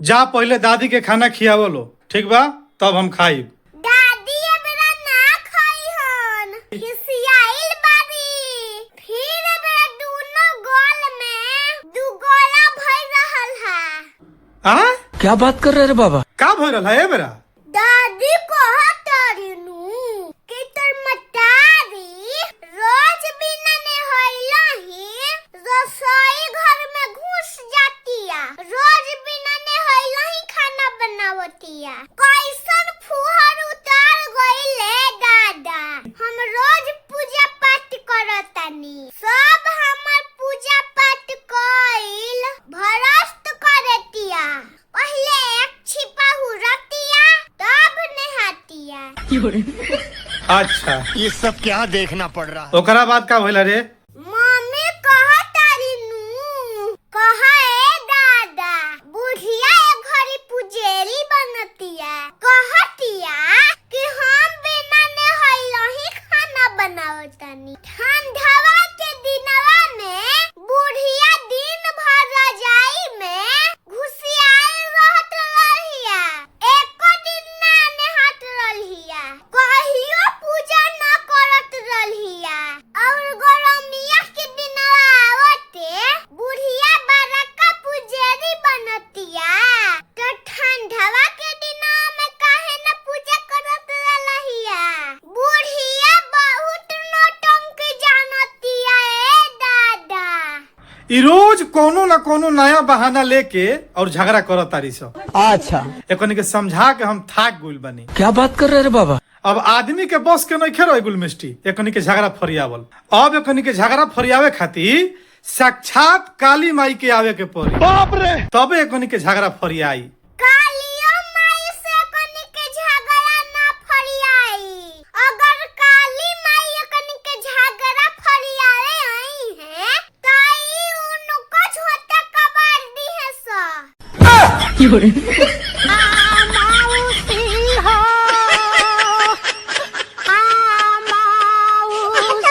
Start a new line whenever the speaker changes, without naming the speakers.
जा पहले दादी के खाना खियावो लो, ठीक बा? तब हम खाई।
दादी मेरा ना खाई हन, खिसियाइल बारी। फिर मेरा दोनों गोल में दू गोला भर रहल है।
आ?
क्या बात कर रहे रे बाबा?
का भर रहा है मेरा?
दादी कहतरिनु कि तोर मतारी रोज बिना नहइला ही रसोई घर में घुस जातिया, रोज बिना नहइला ही खाना बनावतिया। कैसन फुहर उतार गइले दादा। हम रोज पूजा पाठ करतानी, सब हमर पूजा पाठ कइल भरस्त करतिया। पहले एक छिपा हुरतिया, तब नहातिया।
अच्छा,
ये सब क्या देखना पड़ रहा है?
ओकरा बाद का भइला रे?
मम्मी कहतारिनु कहे दादा बुढ़िया एक घड़ी पुजेरी बनतिया। कहतिया कि हम बिना नहइला ही खाना बनावतानी। ठंडवा के दिनवा में बुढ़िया दिन भर रजाई में घुसियाल रहत रहिया, एको दिन ना नहात रहिया, कहियो पूजा ना करत रहिया। और गरमिया के दिनवा आवते बुढ़िया बड़का पुजेरी बनतिया। तो ठंडवा के दिनवा में काहे ना पूजा करत रहिया। बुढ़िया बहुत नौटंकी जानतिया ए दादा।
ई रोज कोनो ना कोनो नया बहाना लेके और झगड़ा करत तारी सब।
अच्छा,
एकनी के समझा के हम थाक गइल बानी।
क्या बात कर रहे रे बाबा?
अब आदमी के बस के नहीं रह गुल मिस्टी एकनी के झगड़ा फरियावल। अब एकनी के झगड़ा फरियावे खातिर साक्षात काली माई के आवे के पड़ी।
बाप रे!
तबे एकनी के झगड़ा फरियाई।
कालियो माई से कनी के झगड़ा ना फरियाई। अगर काली माई कनी के झगड़ा फरियावे आई है ताई उनको छोटा कबाड़ दी है सा।